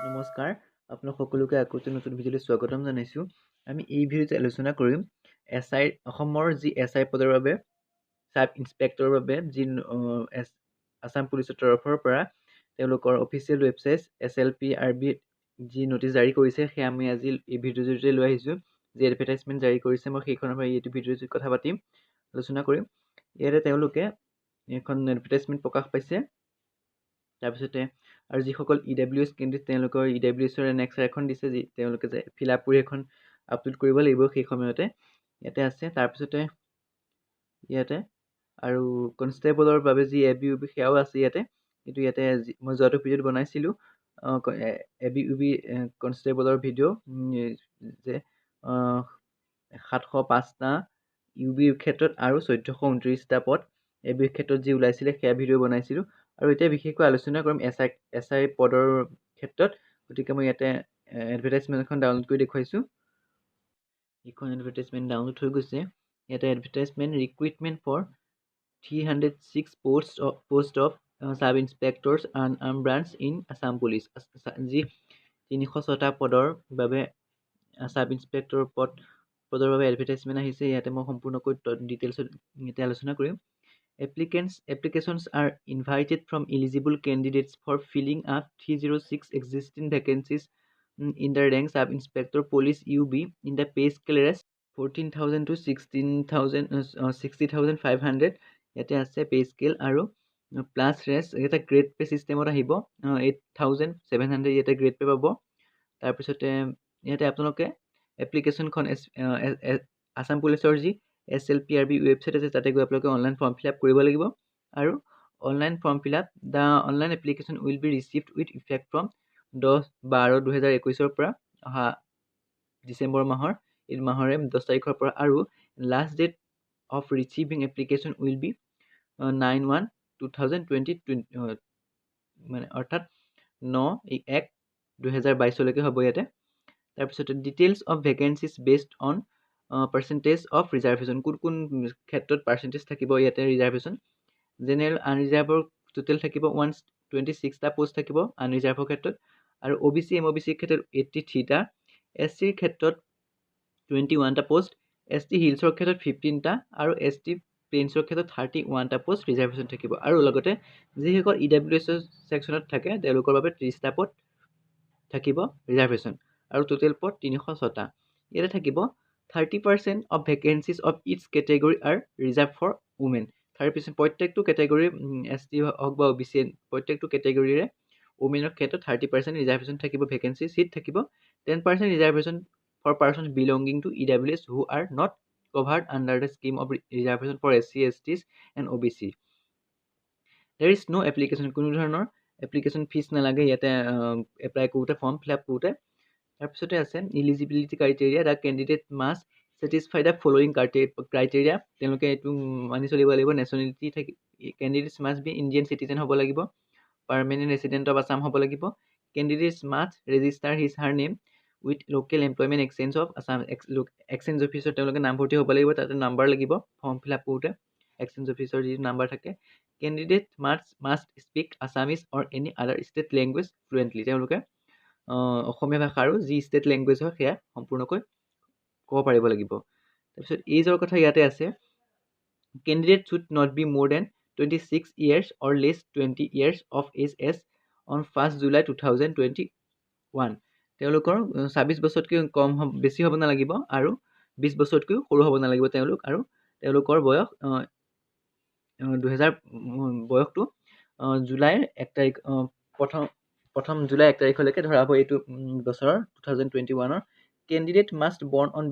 নমস্কাৰ আপোনাক সকলোকে আকৌ নতুন ভিডিঅ'লৈ স্বাগতম জনাইছোঁ। আমি এই ভিডিঅ'ত আলোচনা কৰিম এছআই অসমৰ যি এছআই পদৰ বাবে সাব ইন্সপেক্টৰৰ বাবে যি আসাম পুলিচৰ তৰফৰ পৰা তেওঁলোকৰ অফিচিয়েল ৱেবছাইট SLPRB যি নটিচ জাৰি কৰিছে সেয়া আমি আজি এই ভিডিঅ'ৰ জৰিয়তে লৈ আহিছোঁ। যি এডভাৰটাইজমেণ্ট জাৰি কৰিছে মই সেইখনৰ পৰা এইটো ভিডিঅ'ৰ কথা পাতিম, আলোচনা কৰিম। ইয়াতে তেওঁলোকে এখন এডভাৰটাইজমেণ্ট প্ৰকাশ পাইছে। তাৰপিছতে আৰু যিসকল EWS কেন্দ্ৰিত তেওঁলোকৰ EWSৰ নেক্সট এখন দিছে যি তেওঁলোকে যে ফিল আপ কৰি এখন আপলোড কৰিব লাগিব সেই সময়তে ইয়াতে আছে। তাৰপিছতে ইয়াতে আৰু কনষ্টেবলৰ বাবে যি ABUB সেয়াও আছে ইয়াতে, কিন্তু ইয়াতে মই যোৱাটো ভিডিঅ'ত বনাইছিলোঁ ABUB কনষ্টেবলৰ ভিডিঅ' যে 705টা UBৰ ক্ষেত্ৰত আৰু 1429টা পদ ABUB ক্ষেত্ৰত যি ওলাইছিলে সেয়া ভিডিঅ' বনাইছিলোঁ। আৰু এতিয়া বিশেষকৈ আলোচনা কৰিম এছআই পদৰ ক্ষেত্ৰত। গতিকে মই ইয়াতে এডভাৰটাইজমেণ্ট এখন ডাউনলোড কৰি দেখুৱাইছোঁ। এইখন এডভাৰটাইজমেণ্ট ডাউনলোড হৈ গৈছে। ইয়াতে advertisement recruitment for 306 post of sub inspectors arm branch in Assam police. যি 306টা পদৰ বাবে সাব ইন্সপেক্টৰ পদৰ বাবে এডভাৰটাইজমেণ্ট আহিছে। ইয়াতে মই সম্পূৰ্ণকৈ ডিটেইলছত ইয়াতে আলোচনা কৰিম। Applications are invited from eligible candidates for filling up 306 existing vacancies in the rank sub inspector police UB in the pay scale as 14,000 to 60,500 ইয়াতে আছে pay scale আৰু plus res এটা grade pay system আহিব 8,700 ইয়াতে grade pay পাব। তাৰপিছতে ইয়াতে আপোনালোকে এপ্লিকেশ্যনখন আসাম পুলিচৰ যি SLPRB ৱেবছাইট আছে তাতে গৈ আপোনালোকে অনলাইন ফৰ্ম ফিল আপ কৰিব লাগিব। আৰু online form fill up the online application will be received with effect from 10/12/2021 পৰা অহা ডিচেম্বৰ মাহৰে 10 তাৰিখৰ পৰা। আৰু last date of receiving application will be 9/1/2020 মানে অৰ্থাৎ 9/1/2022 হ'ব ইয়াতে। তাৰপিছতে details of vacancies based on percentage of reservation, কোন ক্ষেত্ৰত পাৰ্চেণ্টেজ থাকিব ইয়াতে ৰিজাৰ্ভেশ্যন। জেনেৰেল আনৰিজাৰ্ভৰ টোটেল থাকিব 126টা পোষ্ট থাকিব আনৰিজাৰ্ভৰ ক্ষেত্ৰত। আৰু OBC MOBCৰ ক্ষেত্ৰত 83টা, SCৰ ক্ষেত্ৰত 21টা পোষ্ট, ST হিলছৰ ক্ষেত্ৰত 15টা আৰু ST প্লেইনছৰ ক্ষেত্ৰত 31টা পোষ্ট ৰিজাৰ্ভেশ্যন থাকিব। আৰু লগতে যিসকল EWS ছেকশ্যনত থাকে তেওঁলোকৰ বাবে 30টা পদ থাকিব ৰিজাৰ্ভেশ্যন আৰু টোটেল পদ 306টা। ইয়াতে থাকিব 30% of vacancies of its category are reserve for women. 30% প্ৰত্যেকটো কেটেগৰী ST হওক বা OBC প্ৰত্যেকটো কেটেগৰীৰে উমেনৰ ক্ষেত্ৰত 30% ৰিজাৰ্ভেশ্যন থাকিব, ভেকেঞ্চি চিট থাকিব। 10% reservation for person belonging to EWS who are not covered under the scheme of reservation for SC, STs and OBC. There is no application, কোনো ধৰণৰ application fees নালাগে ইয়াতে এপ্লাই কৰোঁতে form fill up কৰোঁতে। তাৰপিছতে আছে eligibility criteria, the candidate must satisfy the following criteria, তেওঁলোকে এইটো মানি চলিব লাগিব। Nationality candidates must be Indian citizen হ'ব লাগিব, পাৰ্মানেণ্ট ৰেচিডেণ্ট অফ আছাম হ'ব লাগিব। Candidates must register his her name with local employment exchange of Assam, exchange অফিচত তেওঁলোকে নামভৰ্তি হ'ব লাগিব, তাতে নাম্বাৰ লাগিব ফৰ্ম ফিল আপ কৰোঁতে এক্সচেঞ্জ অফিচৰ যি নাম্বাৰ থাকে। Candidate must speak Assamese or any other state language ফ্লুৱেণ্টলি, তেওঁলোকে অসমীয়া ভাষা আৰু যি ষ্টেট লেংগুৱেজ হয় সেয়া সম্পূৰ্ণকৈ ক'ব পাৰিব লাগিব। তাৰপিছত এইজৰ কথা ইয়াতে আছে, কেণ্ডিডেট শুড নট বি মোৰ then 26 years or less 20 years of age as on 1 July 2021। তেওঁলোকৰ 26 বছৰতকৈ বেছি হ'ব নালাগিব আৰু 20 বছৰতকৈও সৰু হ'ব নালাগিব তেওঁলোক। আৰু তেওঁলোকৰ বয়সটো জুলাইৰ 1 তাৰিখ প্ৰথম জুলাই 1 তাৰিখলৈকে ধৰা হ'ব এইটো বছৰৰ 2021। কেণ্ডিডেট মাষ্ট বৰ্ণ on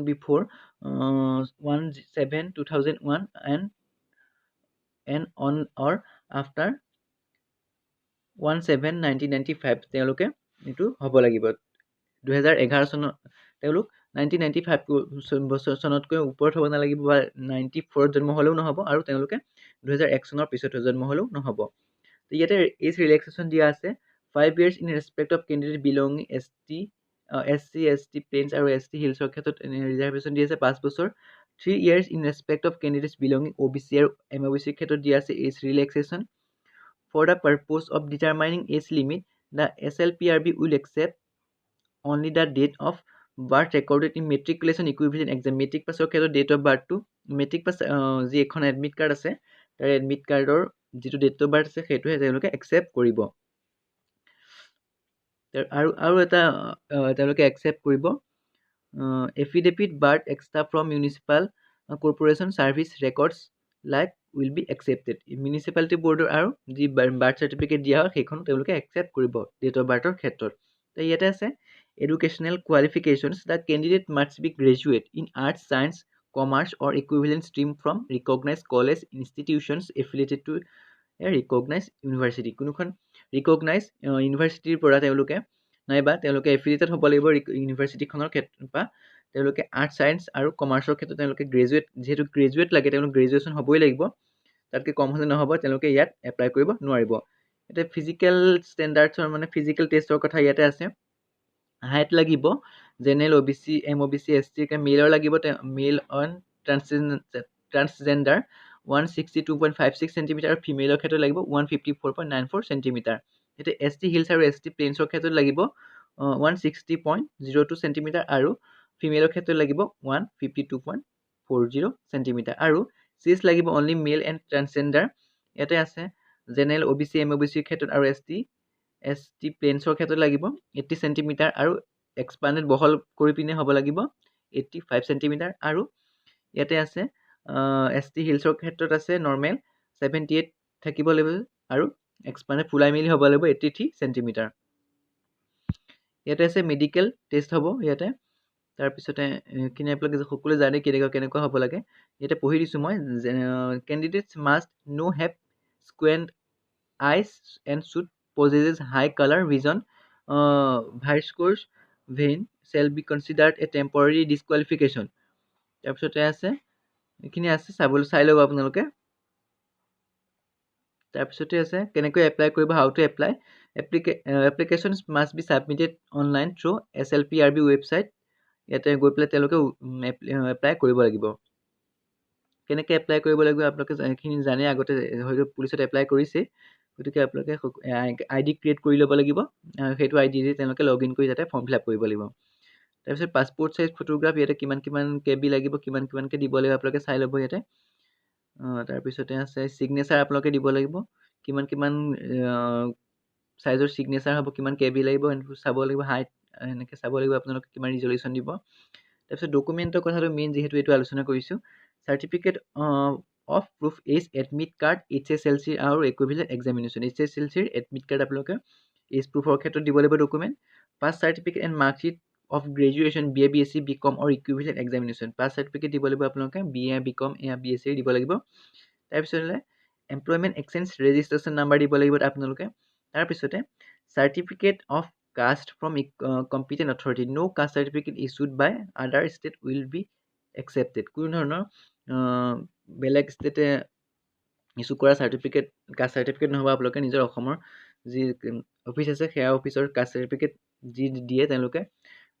before 1/7/2001 and on or after 1/7/1995 তেওঁলোকে এইটো হ'ব লাগিব। 2011 চনত তেওঁলোক 1995 চনতকৈ ওপৰত হ'ব নালাগিব বা 94ত জন্ম হ'লেও নহ'ব, আৰু তেওঁলোকে 2001 চনৰ পিছত জন্ম হ'লেও নহ'ব। ইয়াতে এজ ৰিলেক্সেশ্যন দিয়া আছে 5 years in respect of candidate belonging SC, ST plains আৰু ST হিলছৰ ক্ষেত্ৰত ৰিজাৰ্ভেশ্যন দিয়া আছে 5 বছৰ। 3 years in respect of candidates belonging OBC আৰু MOBCৰ ক্ষেত্ৰত দিয়া আছে age relaxation For the purpose of determining age limit, the SLPRB will accept only the date of birth recorded in matriculation equivalent exam. Metric pass or date of birth to metric pass যি এখন admit card আছে তাৰ admit কাৰ্ডৰ যিটো date of birth আছে সেইটোহে তেওঁলোকে accept কৰিব আৰু এটা তেওঁলোকে একচেপ্ট কৰিব affidavit birth extra from municipal corporation service records like will be accepted municipality বৰ্ডৰ আৰু যি বাৰ্থ চাৰ্টিফিকেট দিয়া হয় সেইখন তেওঁলোকে একচেপ্ট কৰিব ডেট অফ বাৰ্থৰ ক্ষেত্ৰত তো ইয়াতে আছে educational qualifications. The candidate must be graduate in arts, science, commerce or equivalent stream from recognized college institutions affiliated to a recognized university. কোনোখন recognized university পৰা তেওঁলোকে নাইবা তেওঁলোকে affiliated হ'ব লাগিব ইউনিভাৰ্চিটিখনৰ ক্ষেত্ৰত বা তেওঁলোকে আৰ্টছ ছায়েন্স আৰু কমাৰ্চৰ ক্ষেত্ৰত তেওঁলোকে গ্ৰেজুৱেট যিহেতু গ্ৰেজুৱেট লাগে তেওঁলোক গ্ৰেজুৱেশ্যন হ'বই লাগিব তাতকৈ কম হ'লে নহ'ব তেওঁলোকে ইয়াত এপ্লাই কৰিব নোৱাৰিব এতিয়া ফিজিকেল ষ্টেণ্ডাৰ্ডছৰ মানে ফিজিকেল টেষ্টৰ কথা ইয়াতে আছে হাইট লাগিব জেনেৰেল OBC MOBC ST মেলৰ লাগিব মেল অন ট্ৰান্সজেণ্ডাৰ 162.56 সেণ্টিমিটাৰ আৰু ফিমেলৰ ক্ষেত্ৰত লাগিব 154.94 সেণ্টিমিটাৰ এতিয়া ST হিলছ আৰু ST প্লেইনছৰ ক্ষেত্ৰত লাগিব 160.02 সেণ্টিমিটাৰ আৰু ফিমেলৰ ক্ষেত্ৰত লাগিব 152.40 সেণ্টিমিটাৰ আৰু চিজ লাগিব অনলি মেল এণ্ড ট্ৰান্সজেণ্ডাৰ ইয়াতে আছে জেনেৰেল OBC MOBC ক্ষেত্ৰত আৰু ST প্লেইনছৰ ক্ষেত্ৰত লাগিব 80 সেণ্টিমিটাৰ আৰু এক্সপাণ্ডেড বহল কৰি পিনে হ'ব লাগিব 85 সেণ্টিমিটাৰ আৰু ইয়াতে আছে ST হিলছৰ ক্ষেত্ৰত আছে নৰ্মেল 78 থাকিব লাগিব আৰু এক্সপাণ্ডেড ফুলাই মিলি হ'ব লাগিব 83 সেণ্টিমিটাৰ ইয়াতে আছে মেডিকেল টেষ্ট হ'ব ইয়াতে তাৰপিছতে কিনে আপোনালোকে সকলোৱে জানে কেনেকুৱা হ'ব লাগে ইয়াতে পঢ়ি দিছোঁ মই candidates must no have squint eyes and should possesses high color vision Varsco's vein shall be considered a temporary disqualification তাৰপিছতে আছে এইখিনি আছে চাই ল'ব আপোনালোকে তাৰপিছতে আছে কেনেকৈ এপ্লাই কৰিব how to apply applications must B submitted online through SLPRB website ইয়াতে গৈ পেলাই তেওঁলোকে এপ্লাই কৰিব লাগিব কেনেকৈ এপ্লাই কৰিব লাগিব আপোনালোকে এইখিনি জানে আগতে হয়তো পুলিচত এপ্লাই কৰিছে গতিকে আপোনালোকে ID ক্ৰিয়েট কৰি ল'ব লাগিব সেইটো ID দি তেওঁলোকে লগ ইন কৰি যাতে ফৰ্ম ফিল আপ কৰিব লাগিব তাৰপিছত পাছপোৰ্ট চাইজ ফটোগ্ৰাফ ইয়াতে কিমান KB লাগিব কিমানকৈ দিব লাগিব আপোনালোকে চাই ল'ব ইয়াতে তাৰপিছতে আছে ছিগনেচাৰ আপোনালোকে দিব লাগিব কিমান চাইজৰ ছিগনেচাৰ হ'ব কিমান KB লাগিব এনেকৈ চাব লাগিব হাইট এনেকৈ চাব লাগিব আপোনালোকে কিমান ৰিজলিউশ্যন দিব তাৰপিছত ডকুমেণ্টৰ কথাটো মেইন যিহেতু এইটো আলোচনা কৰিছোঁ certificate of proof is admit card HSLC আৰু equivalent examination HSLC admit card আপোনালোকে is proof ৰ ক্ষেত্ৰত দিব লাগিব document pass certificate and marksheet of graduation BA BSc BCom or equivalent examination pass certificate দিব লাগিব আপোনালোকে BA BCom BSc দিব লাগিব তাৰপিছতে এমপ্লয়মেণ্ট এক্সচেঞ্জ ৰেজিষ্ট্ৰেশ্যন নাম্বাৰ দিব লাগিব আপোনালোকে তাৰপিছতে certificate of caste from competent authority no caste certificate issued by other state will be accepted কোনো ধৰণৰ বেলেগ ষ্টেটে ইছ্যু কৰা চাৰ্টিফিকেট কাষ্ট চাৰ্টিফিকেট নহ'ব আপোনালোকে নিজৰ অসমৰ যি অফিচ আছে সেয়া অফিচৰ কাষ্ট চাৰ্টিফিকেট যি দিয়ে তেওঁলোকে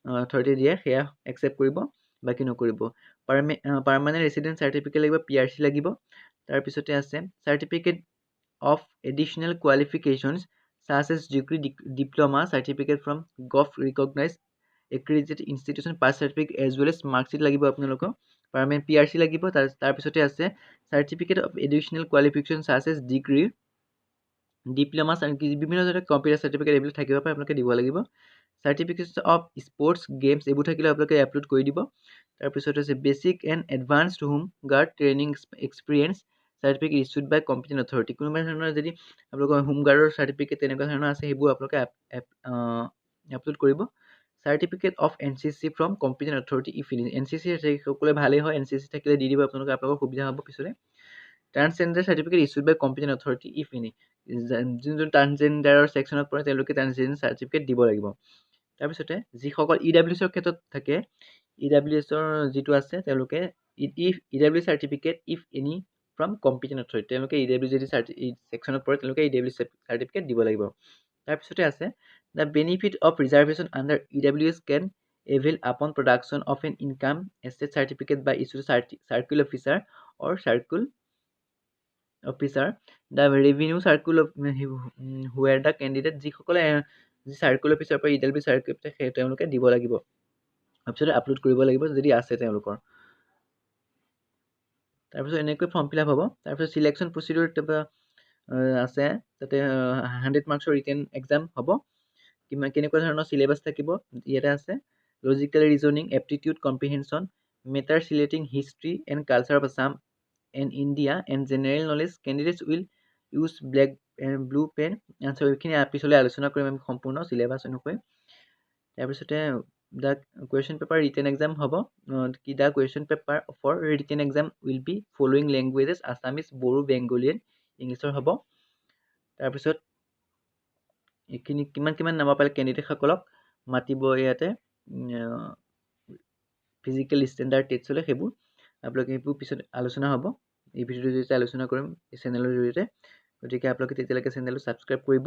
অথৰিটি দিয়ে সেয়া একচেপ্ট কৰিব বাকী নকৰিব পাৰ্মানেণ্ট ৰেচিডেণ্ট চাৰ্টিফিকেট লাগিব PRC লাগিব তাৰপিছতে আছে certificate of additional qualifications such as degree diploma certificate from gov recognized accredited institution pass certificate as well as marksheet লাগিব আপোনালোকক পাৰ্মানেণ্ট PRC লাগিব তাৰপিছতে আছে certificate of additional qualification such as degree diploma বিভিন্ন ধৰণৰ কম্পিউটাৰ চাৰ্টিফিকেট এইবিলাক থাকিব পাৰে আপোনালোকে দিব লাগিব চাৰ্টিফিকেট অফ স্পৰ্টছ গেমছ এইবোৰ থাকিলে আপোনালোকে আপলোড কৰি দিব তাৰপিছত আছে basic and advanced home guard training experience certificate issued by competent authority কোনোবা ধৰণৰ যদি আপোনালোকৰ হোম গাৰ্ডৰ চাৰ্টিফিকেট তেনেকুৱা ধৰণৰ আছে সেইবোৰ আপোনালোকে আপলোড কৰিব certificate of NCC from competent authority if NCC সকলোৱে ভালেই হয় NCC থাকিলে দি দিব আপোনালোকৰ সুবিধা হ'ব পিছলৈ transgender certificate issued by competent authority if any যোনজন ট্ৰান্সজেণ্ডাৰৰ ছেকশ্যনত পৰে তেওঁলোকে ট্ৰান্সজেণ্ডাৰ চাৰ্টিফিকেট দিব লাগিব তাৰপিছতে যিসকল EWSৰ ক্ষেত্ৰত থাকে EWSৰ যিটো আছে তেওঁলোকে if EW certificate if any from competent authority তেওঁলোকে EW যদি ছেকশ্যনত পৰে তেওঁলোকে EW চাৰ্টিফিকেট দিব লাগিব তাৰপিছতে আছে the benefit of reservation under EWS can avail upon production of an income estate certificate by issued circle officer or circle officer the revenue circle where the candidate যিসকলে যি circle officer পৰা ইডালবি circle সেই তেওঁলোকে দিব লাগিব তাৰপিছত upload কৰিব লাগিব যদি আছে তেওঁলোকৰ তাৰপিছত এনেকৈ ফৰ্ম ফিল আপ হ'ব তাৰপিছত চিলেকশ্যন প্ৰচিডিউৰ আছে তাতে 100 মাৰ্কছৰ ৰিটেন এক্সাম হ'ব কেনেকুৱা ধৰণৰ চিলেবাছ থাকিব ইয়াতে আছে logical reasoning aptitude comprehension matter selecting history and culture of Assam and India and general knowledge candidates will use blue pen answer এইখিনি পিছলৈ আলোচনা কৰিম আমি সম্পূৰ্ণ চিলেবাছ অনুসৰি তাৰপিছতে the question paper written exam হ'ব কি the question paper for written exam will be following languages Assamese Bodo Bengali ইংলিছৰ হ'ব তাৰপিছত এইখিনি কিমান নম্বৰ পালে কেণ্ডিডেটসকলক মাতিব ইয়াতে ফিজিকেল ষ্টেণ্ডাৰ্ড টেষ্টলৈ সেইবোৰ আপোনালোকে সেইবোৰ পিছত আলোচনা হ'ব এই ভিডিঅ'ৰ জৰিয়তে আলোচনা কৰিম এই চেনেলৰ জৰিয়তে গতিকে আপোনালোকে তেতিয়ালৈকে চেনেলটো ছাবস্ক্ৰাইব কৰিব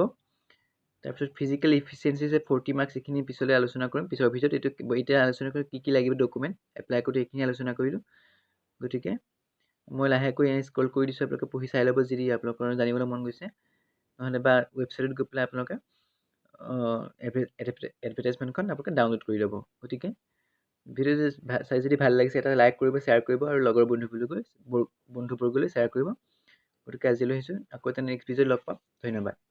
তাৰপিছত ফিজিকেল ইফিচিয়েঞ্চি 40 মাৰ্কছ এইখিনি পিছলৈ আলোচনা কৰিম পিছৰ ভিডিঅ'ত এইটো এতিয়া আলোচনা কৰি কি লাগিব ডকুমেণ্ট এপ্লাই কৰোঁতে এইখিনি আলোচনা কৰিলোঁ গতিকে মই লাহেকৈ স্ক্ৰল কৰি দিছোঁ আপোনালোকে পঢ়ি চাই ল'ব যদি আপোনালোকৰ জানিবলৈ মন গৈছে নহ'লে বা ৱেবছাইটত গৈ পেলাই আপোনালোকে এডভাৰটাইজমেণ্টখন আপোনালোকে ডাউনলোড কৰি ল'ব গতিকে ভিডিঅ'টো চাই যদি ভাল লাগিছে এটা লাইক কৰিব শ্বেয়াৰ কৰিব আৰু লগৰ বন্ধুবৰ্গলৈ শ্বেয়াৰ কৰিব গতিকে আজিলৈ আহিছোঁ আকৌ এটা নেক্সট ভিডিঅ'ত লগ পাম ধন্যবাদ